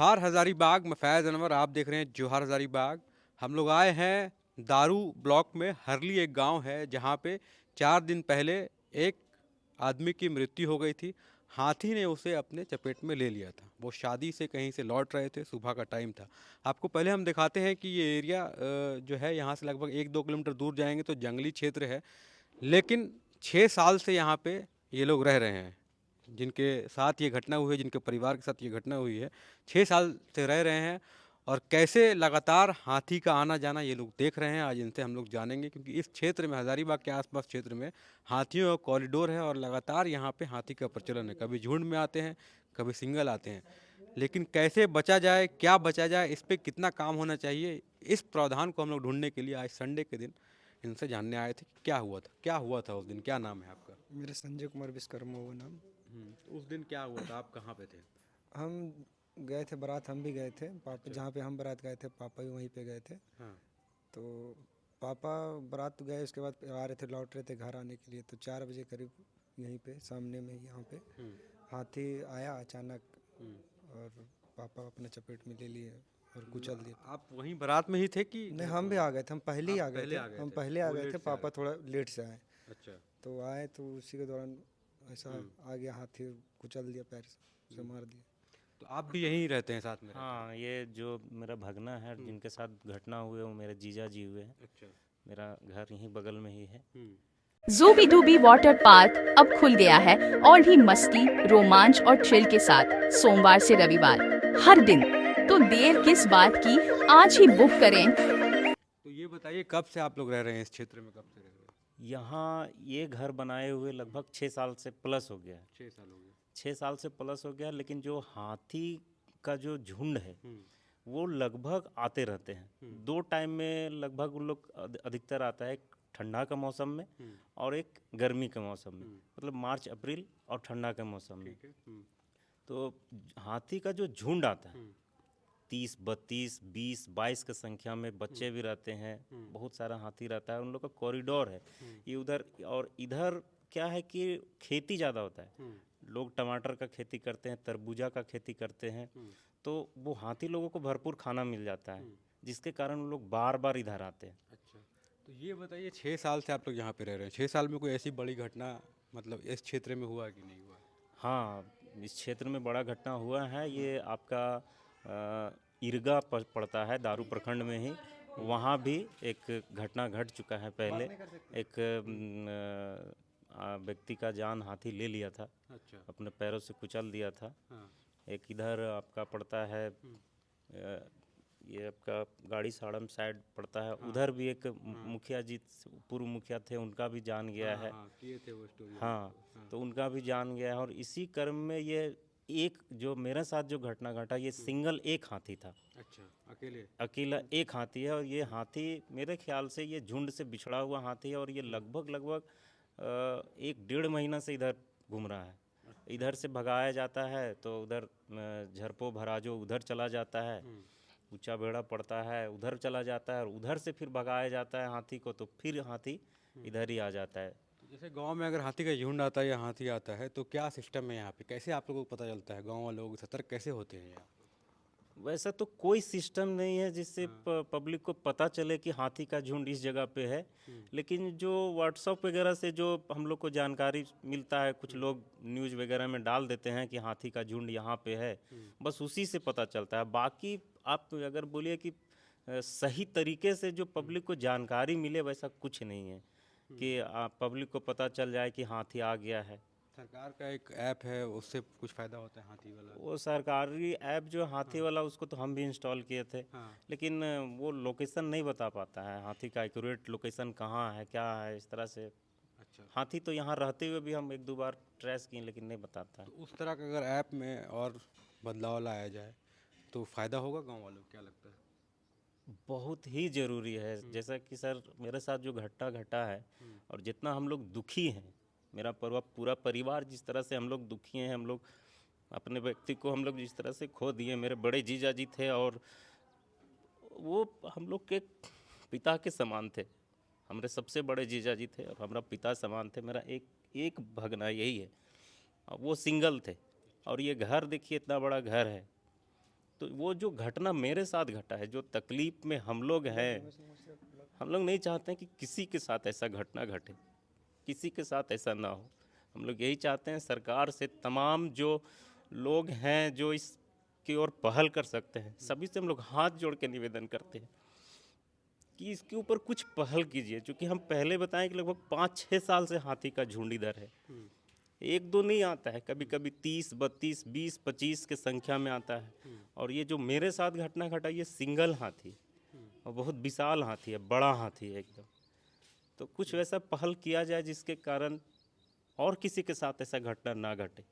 जोहार हज़ारीबाग में फैज़ अनवर आप देख रहे हैं जोहार हज़ारीबाग। हम लोग आए हैं दारू ब्लॉक में। हरली एक गांव है जहां पे 4 दिन पहले एक आदमी की मृत्यु हो गई थी। हाथी ने उसे अपने चपेट में ले लिया था। वो शादी से कहीं से लौट रहे थे, सुबह का टाइम था। आपको पहले हम दिखाते हैं कि ये एरिया जो है यहाँ से लगभग 1-2 किलोमीटर दूर जाएंगे तो जंगली क्षेत्र है। लेकिन 6 साल से यहाँ पे ये लोग रह रहे हैं। जिनके साथ ये घटना हुई है, जिनके परिवार के साथ ये घटना हुई है, 6 साल से रह रहे हैं। और कैसे लगातार हाथी का आना जाना ये लोग देख रहे हैं, आज इनसे हम लोग जानेंगे। क्योंकि इस क्षेत्र में, हज़ारीबाग के आसपास क्षेत्र में हाथियों का कॉरिडोर है और लगातार यहाँ पे हाथी का प्रचलन है। कभी झुंड में आते हैं, कभी सिंगल आते हैं। लेकिन कैसे बचा जाए, क्या बचा जाए, इस पर कितना काम होना चाहिए, इस प्रावधान को हम लोग ढूंढने के लिए आज संडे के दिन इनसे जानने आए थे कि क्या हुआ था उस दिन। क्या नाम है आपका? मेरा संजय कुमार विश्वकर्मा हुआ नाम। तो उस दिन क्या हुआ था, आप कहाँ पे थे? हम गए थे बारात, हम भी गए थे पापा, अच्छा। जहाँ पे हम बारात गए थे पापा भी वहीं पे गए थे। हाँ। तो पापा बारात तो गए, उसके बाद आ रहे थे, लौट रहे थे घर आने के लिए, तो 4 बजे करीब यहीं पे सामने में यहाँ पे हम्म। हाथी आया अचानक हम्म। और पापा अपने चपेट में ले लिए और कुचल दिए। आप वहीं बारात में ही थे कि नहीं, घर हम पे? भी आ गए थे, हम पहले ही आप आ गए पहले थे, आ गए हम थे, पहले आ वो गए थे, लेट से आ पापा गए थोड़ा लेट से आए। थे। अच्छा। तो आए तो उसी के दौरान ऐसा हम्म। आ गया, हाथी कुचल दिया, पैर से मार दिया। तो आप भी यहीं रहते हैं, साथ में रहते हैं? हाँ, ये जो मेरा भगना है हम्म। जिनके साथ घटना हुई है वो मेरे जीजा जी हुए हैं। अच्छा। मेरा घर यहीं बगल में ही है। हम्म। ज़ूबी डूबी वाटर पार्क अब खुल गया है और भी मस्ती, रोमांच और चिल के साथ सोमवार से रविवार हर दिन। तो देर किस बात की, आज ही बुक करें। तो ये बताइए, कब से आप लोग रह रहे हैं इस क्षेत्र में, कब से रह रहे हैं? यहाँ ये घर बनाए हुए लगभग 6 साल से प्लस हो गया है। 6 साल हो गए। 6 साल से प्लस हो गया, लेकिन जो हाथी का जो झुंड है हम्म। वो लगभग आते रहते हैं। हम्म। 2 टाइम में लगभग उन लोग अधिकतर आता है, एक ठंडा का मौसम में हम्म। और एक गर्मी के मौसम में, हम्म। मतलब मार्च अप्रैल और ठंडा के मौसम में। ठीक है। हम्म। तो हाथी का जो झुंड आता है हम्म। 30, 32, 20, 22 की संख्या में, बच्चे भी रहते हैं, बहुत सारा हाथी रहता है। उन लोग का कॉरिडोर है ये उधर। और इधर क्या है कि खेती ज़्यादा होता है, हम्म। लोग टमाटर का खेती करते हैं, तरबूजा का खेती करते हैं। तो वो हाथी लोगों को भरपूर खाना मिल जाता है, जिसके कारण वो लोग बार बार इधर आते हैं। अच्छा। तो ये बताइए, 6 साल से आप लोग यहाँ पे रह रहे हैं, 6 साल में कोई ऐसी बड़ी घटना मतलब इस क्षेत्र में हुआ कि नहीं हुआ? हाँ, इस क्षेत्र में बड़ा घटना हुआ है। ये आपका इरगा पड़ता है दारू प्रखंड में ही। वहाँ भी एक घटना घट चुका है पहले। एक व्यक्ति का जान हाथी ले लिया था, अच्छा। अपने पैरों से कुचल दिया था। हाँ। एक इधर आपका पड़ता है ये आपका गाड़ी साड़म साइड पड़ता है, उधर भी एक मुखिया जी, पूर्व मुखिया थे, उनका भी जान गया है। हाँ, किए थे वो स्टोरी। हाँ, तो उनका भी जान गया है। और इसी क्रम में ये एक जो मेरे साथ जो घटना घटा, ये सिंगल एक हाथी था, अच्छा, अकेले? अकेला एक हाथी है। और ये हाथी मेरे ख्याल से ये झुंड से बिछड़ा हुआ हाथी है, और ये लगभग लगभग 1 डेढ़ महीना से इधर घूम रहा है। इधर से भगाया जाता है तो उधर झरपो भराजो उधर चला जाता है, ऊंचा बेड़ा पड़ता है उधर चला जाता है, और उधर से फिर भगाया जाता है हाथी को, तो फिर हाथी इधर ही आ जाता है। तो जैसे गांव में अगर हाथी का झुंड आता है या हाथी आता है तो क्या सिस्टम है यहाँ पे, कैसे आप लोगों को पता चलता है, गांव वाले लोग सतर्क कैसे होते हैं यहाँ? वैसा तो कोई सिस्टम नहीं है जिससे पब्लिक को पता चले कि हाथी का झुंड इस जगह पे है। लेकिन जो व्हाट्सएप वगैरह से जो हम लोग को जानकारी मिलता है, कुछ लोग न्यूज़ वगैरह में डाल देते हैं कि हाथी का झुंड यहाँ पे है, बस उसी से पता चलता है। बाकी आप अगर बोलिए कि सही तरीके से जो पब्लिक को जानकारी मिले, वैसा कुछ नहीं है कि पब्लिक को पता चल जाए कि हाथी आ गया है। सरकार का एक ऐप है, उससे कुछ फ़ायदा होता है हाथी वाला? वो सरकारी ऐप जो हाथी वाला, उसको तो हम भी इंस्टॉल किए थे। हाँ। लेकिन वो लोकेशन नहीं बता पाता है, हाथी का एक्यूरेट लोकेशन कहाँ है क्या है, इस तरह से। अच्छा। हाथी तो यहाँ रहते हुए भी हम 1-2 बार ट्रेस किए, लेकिन नहीं बताता है। तो उस तरह का अगर ऐप में और बदलाव लाया जाए तो फ़ायदा होगा गांव वालों को, क्या लगता है? बहुत ही ज़रूरी है। जैसा कि सर मेरे साथ जो घटना घटा है, और जितना हम लोग दुखी हैं, मेरा पूरा परिवार जिस तरह से हम लोग दुखी हैं, हम लोग अपने व्यक्ति को हम लोग जिस तरह से खो दिए। मेरे बड़े जीजा जी थे और वो हम लोग के पिता के समान थे। हमारे सबसे बड़े जीजा जी थे और हमारा पिता समान थे। मेरा एक एक भगना यही है, और वो सिंगल थे। और ये घर देखिए, इतना बड़ा घर है, तो वो जो घटना मेरे साथ घटा है, जो तकलीफ में हम लोग हैं, हम लोग नहीं चाहते हैं कि किसी के साथ ऐसा घटना घटे, किसी के साथ ऐसा ना हो। हम लोग यही चाहते हैं सरकार से, तमाम जो लोग हैं जो इसकी ओर पहल कर सकते हैं, सभी से हम लोग हाथ जोड़ के निवेदन करते हैं कि इसके ऊपर कुछ पहल कीजिए। क्योंकि हम पहले बताएं कि लगभग 5-6 साल से हाथी का झुंड इधर है। एक दो नहीं आता है, कभी कभी 30, 32, 20, 25 के संख्या में आता है। और ये जो मेरे साथ घटना घटा, ये सिंगल हाथी और बहुत विशाल हाथी है, बड़ा हाथी है एकदम। तो कुछ वैसा पहल किया जाए जिसके कारण और किसी के साथ ऐसा घटना ना घटे।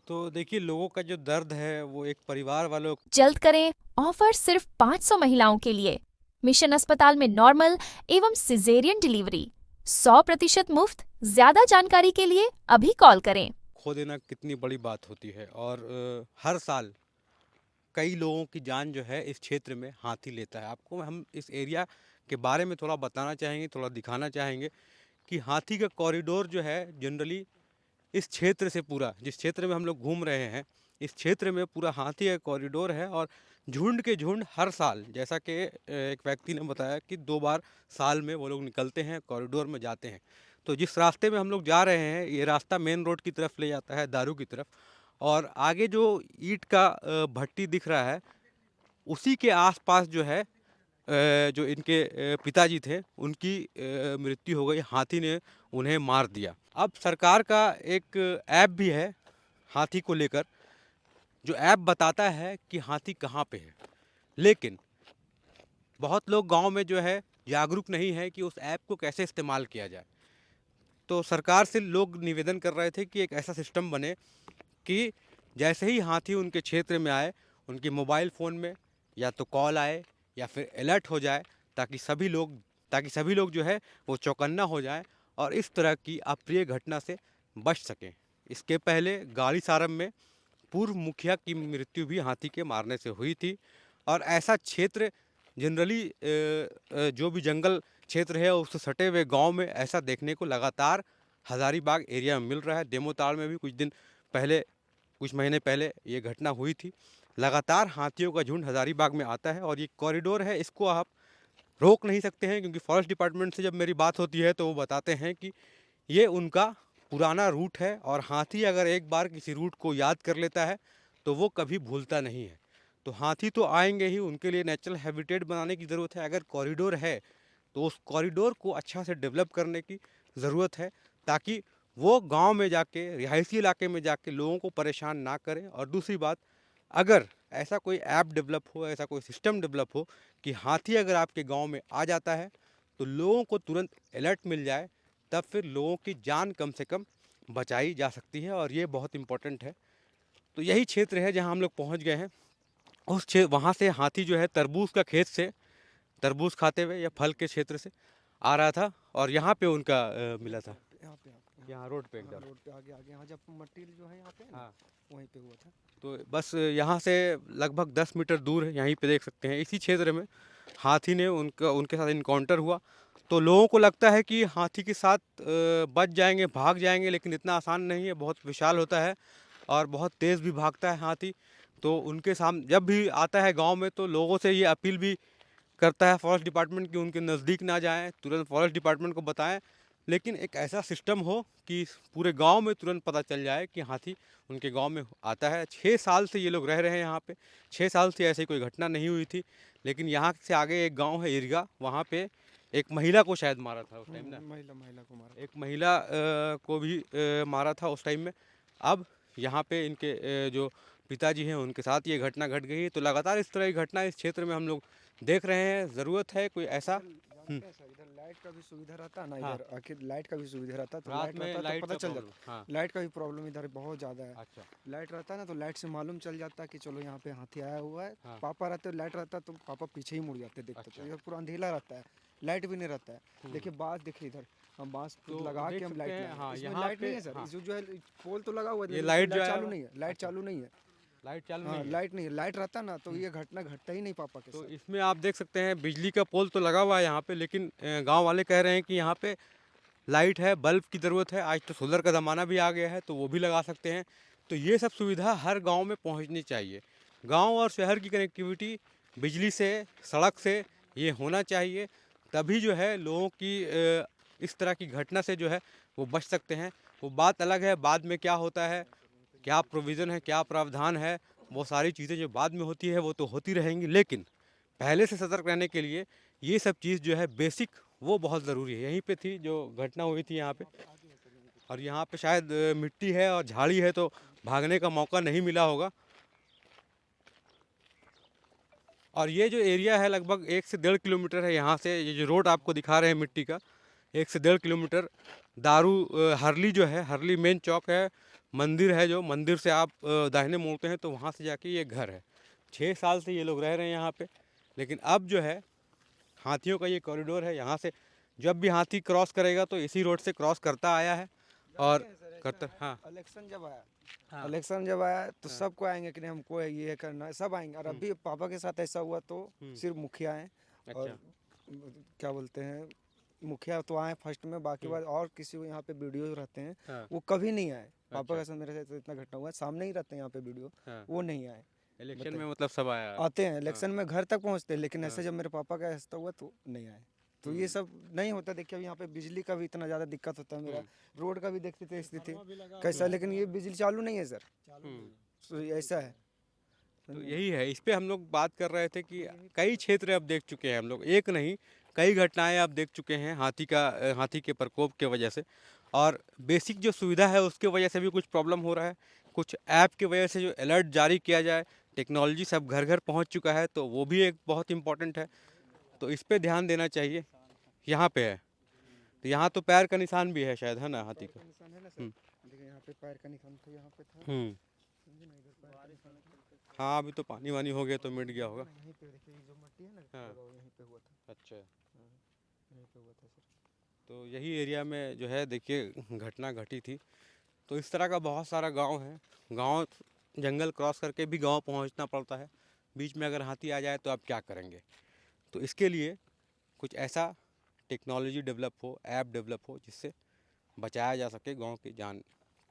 तो देखिए, लोगों का जो दर्द है वो एक परिवार वालों जल्द करें, ऑफर सिर्फ 500 महिलाओं के लिए। मिशन अस्पताल में नॉर्मल एवं सिजेरियन डिलीवरी 100% मुफ्त। ज्यादा जानकारी के लिए अभी कॉल करें। खो देना कितनी बड़ी बात होती है। और हर साल कई लोगों की जान जो है इस क्षेत्र में हाथी लेता है। आपको हम इस एरिया के बारे में थोड़ा बताना चाहेंगे, थोड़ा दिखाना चाहेंगे कि हाथी का कॉरिडोर जो है जनरली इस क्षेत्र से, पूरा जिस क्षेत्र में हम लोग घूम रहे हैं, इस क्षेत्र में पूरा हाथी का कॉरिडोर है। और झुंड के झुंड हर साल, जैसा कि एक व्यक्ति ने बताया कि 2 बार साल में वो लोग निकलते हैं, कॉरिडोर में जाते हैं। तो जिस रास्ते में हम लोग जा रहे हैं, ये रास्ता मेन रोड की तरफ ले जाता है, दारू की तरफ। और आगे जो ईंट का भट्टी दिख रहा है, उसी के आसपास जो है जो इनके पिताजी थे, उनकी मृत्यु हो गई। हाथी ने उन्हें मार दिया। अब सरकार का एक ऐप भी है हाथी को लेकर, जो ऐप बताता है कि हाथी कहाँ पे है। लेकिन बहुत लोग गांव में जो है जागरूक नहीं है कि उस ऐप को कैसे इस्तेमाल किया जाए। तो सरकार से लोग निवेदन कर रहे थे कि एक ऐसा सिस्टम बने कि जैसे ही हाथी उनके क्षेत्र में आए, उनके मोबाइल फ़ोन में या तो कॉल आए या फिर अलर्ट हो जाए, ताकि सभी लोग जो है वो चौकन्ना हो जाएं और इस तरह की अप्रिय घटना से बच सकें। इसके पहले गाड़ी सारम में पूर्व मुखिया की मृत्यु भी हाथी के मारने से हुई थी। और ऐसा क्षेत्र जनरली जो भी जंगल क्षेत्र है उससे सटे हुए गांव में ऐसा देखने को लगातार हज़ारीबाग एरिया में मिल रहा है। डेमोताल में भी कुछ महीने पहले ये घटना हुई थी। लगातार हाथियों का झुंड हज़ारीबाग में आता है। और ये कॉरिडोर है, इसको आप रोक नहीं सकते हैं, क्योंकि फॉरेस्ट डिपार्टमेंट से जब मेरी बात होती है तो वो बताते हैं कि ये उनका पुराना रूट है और हाथी अगर एक बार किसी रूट को याद कर लेता है तो वो कभी भूलता नहीं है। तो हाथी तो आएंगे ही, उनके लिए नेचुरल हैबिटेट बनाने की ज़रूरत है। अगर कॉरिडोर है तो उस कॉरिडोर को अच्छा से डेवलप करने की ज़रूरत है, ताकि वो गांव में जाके, रिहायशी इलाके में जाके लोगों को परेशान ना करें। और दूसरी बात, अगर ऐसा कोई ऐप डेवलप हो, ऐसा कोई सिस्टम डेवलप हो कि हाथी अगर आपके गांव में आ जाता है तो लोगों को तुरंत अलर्ट मिल जाए, तब फिर लोगों की जान कम से कम बचाई जा सकती है। और ये बहुत इम्पोर्टेंट है। तो यही क्षेत्र है जहां हम लोग पहुंच गए हैं। वहाँ से हाथी जो है तरबूज का खेत से तरबूज खाते हुए या फल के क्षेत्र से आ रहा था और यहाँ पे उनका मिला था। यहाँ रोड पे एकदम रोड पे आगे आगे यहाँ जब मट्टी जो है यहाँ पे ना, हाँ। वहीं पे हुआ था। तो बस यहाँ से लगभग 10 मीटर दूर है, यहीं पे देख सकते हैं, इसी क्षेत्र में हाथी ने उनके साथ इनकाउंटर हुआ। तो लोगों को लगता है कि हाथी के साथ बच जाएंगे, भाग जाएंगे, लेकिन इतना आसान नहीं है। बहुत विशाल होता है और बहुत तेज़ भी भागता है हाथी। तो उनके सामने जब भी आता है गांव में तो लोगों से ये अपील भी करता है फॉरेस्ट डिपार्टमेंट कि उनके नज़दीक ना जाएं, तुरंत फॉरेस्ट डिपार्टमेंट को बताएं। लेकिन एक ऐसा सिस्टम हो कि पूरे गांव में तुरंत पता चल जाए कि हाथी उनके गांव में आता है। 6 साल से ये लोग रह रहे हैं यहाँ पे, 6 साल से ऐसी कोई घटना नहीं हुई थी। लेकिन यहाँ से आगे एक गांव है इरगा, वहाँ पे एक महिला को शायद मारा था उस टाइम ना, महिला को मारा। एक महिला को भी मारा था उस टाइम में। अब यहाँ पे इनके जो पिताजी हैं उनके साथ ये घटना घट गई। तो लगातार इस तरह की घटना इस क्षेत्र में हम लोग देख रहे हैं। ज़रूरत है कोई ऐसा इधर लाइट का भी सुविधा रहता है ना, हाँ। इधर आखिर लाइट का भी सुविधा रहता है, तो रात लाइट में रहता है लाइट तो पता का चल प्रॉब्लम, जाता। हाँ। लाइट का भी प्रॉब्लम इधर बहुत ज़्यादा है। अच्छा। लाइट रहता है ना तो लाइट से मालूम चल जाता है कि चलो यहाँ पे हाथी आया हुआ है। हाँ। पापा रहते लाइट रहता है तो पापा पीछे ही मुड़ जाते देखते। अच्छा। तो इधर पूरा अंधेला रहता है, लाइट भी नहीं रहता है। देखिए बाँस, देखिए इधर हम बाँस तो लगा देख के हम सकते लाइट हैं, लगाए। हाँ, इसमें यहाँ लाइट नहीं पे, है सर, हाँ। जो है पोल तो लगा हुआ है, ये लेकिन लाइट जो है चालू वो- नहीं है, लाइट अच्छा। चालू नहीं है। लाइट चालू हाँ, नहीं है। लाइट नहीं है। लाइट रहता ना तो ये घटना घटता ही नहीं पापा के तो साथ। इसमें आप देख सकते हैं बिजली का पोल तो लगा हुआ है यहाँ पे, लेकिन गांव वाले कह रहे हैं कि यहाँ पे लाइट है, बल्ब की ज़रूरत है। आज तो सोलर का ज़माना भी आ गया है, तो वो भी लगा सकते हैं। तो ये सब सुविधा हर गांव में पहुंचनी चाहिए। गांव और शहर की कनेक्टिविटी बिजली से, सड़क से ये होना चाहिए, तभी जो है लोगों की इस तरह की घटना से जो है वो बच सकते हैं। वो बात अलग है, बाद में क्या होता है, क्या प्रोविज़न है, क्या प्रावधान है, वो सारी चीज़ें जो बाद में होती है वो तो होती रहेंगी, लेकिन पहले से सतर्क रहने के लिए ये सब चीज़ जो है बेसिक वो बहुत ज़रूरी है। यहीं पे थी जो घटना हुई थी यहाँ पे, और यहाँ पे शायद मिट्टी है और झाड़ी है तो भागने का मौका नहीं मिला होगा। और ये जो एरिया है लगभग 1 से 1.5 किलोमीटर है यहाँ से, ये जो रोड आपको दिखा रहे हैं मिट्टी का, 1 से 1.5 किलोमीटर हरली जो है, हरली मेन चौक है, मंदिर है, जो मंदिर से आप दाहिने मुड़ते हैं तो वहाँ से जाके ये घर है। 6 साल से ये लोग रह रहे हैं यहाँ पे, लेकिन अब जो है हाथियों का ये कॉरिडोर है, यहाँ से जब भी हाथी क्रॉस करेगा तो इसी रोड से क्रॉस करता आया है और करता। हाँ इलेक्शन जब आया तो सबको आएंगे कि नहीं हमको ये करना है, सब आएंगे। और अभी पापा के साथ ऐसा हुआ तो सिर्फ मुखिया हैं और क्या बोलते हैं, मुखिया तो आए फर्स्ट में, बाकी बात और किसी को यहाँ पे वीडियो रहते हैं हाँ। वो कभी नहीं आए। पापा के साथ मेरे साथ इतना घटना हुआ, सामने ही रहते हैं यहाँ पे वीडियो, हाँ। वो नहीं आए। इलेक्शन में मतलब सब आया। आते हैं इलेक्शन में घर तक पहुँचते हैं, लेकिन ऐसे जब मेरे पापा का ऐसा हुआ तो नहीं आए। तो ये सब नहीं होता। देखिए अब यहाँ पे बिजली का भी इतना ज़्यादा दिक्कत होता है, मेरा रोड का भी देखते थे स्थिति कैसा, लेकिन ये बिजली चालू नहीं है सर, तो ऐसा है। तो यही है, इस पे हम लोग बात कर रहे थे कि कई क्षेत्र अब देख चुके हैं हम लोग, एक नहीं कई घटनाएं अब देख चुके हैं हाथी के प्रकोप के वजह से। और बेसिक जो सुविधा है उसके वजह से भी कुछ प्रॉब्लम हो रहा है, कुछ ऐप की वजह से जो अलर्ट जारी किया जाए, टेक्नोलॉजी सब घर घर पहुंच चुका है, तो वो भी एक बहुत इम्पोर्टेंट है, तो इस पे ध्यान देना चाहिए। यहाँ पे है तो यहाँ तो पैर का निशान भी है शायद, है ना हाथी का। देखिए यहाँ पे पैर का निशान था, यहाँ पे था। हाँ अभी तो पानी वानी हो गया तो मिट गया होगा। यहीं पे देखिए ये जो मट्टी है ना, हाँ। यहीं पे हुआ था। अच्छा, यहीं पे हुआ था सर। तो यही एरिया में जो है देखिए घटना घटी थी। तो इस तरह का बहुत सारा गांव है, गांव जंगल क्रॉस करके भी गांव पहुंचना पड़ता है, बीच में अगर हाथी आ जाए तो आप क्या करेंगे। तो इसके लिए कुछ ऐसा टेक्नोलॉजी डेवलप हो, ऐप डेवलप हो, जिससे बचाया जा सके गांव की जान।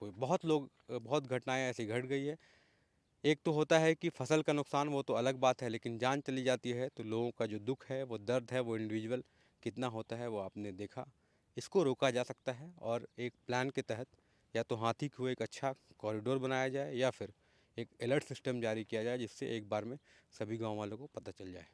कोई बहुत घटनाएं ऐसी घट गई है। एक तो होता है कि फसल का नुकसान, वो तो अलग बात है, लेकिन जान चली जाती है तो लोगों का जो दुख है, वो दर्द है, वो इंडिविजुअल कितना होता है वो आपने देखा। इसको रोका जा सकता है और एक प्लान के तहत या तो हाथी को एक अच्छा कॉरिडोर बनाया जाए या फिर एक अलर्ट सिस्टम जारी किया जाए, जिससे एक बार में सभी गांव वालों को पता चल जाए।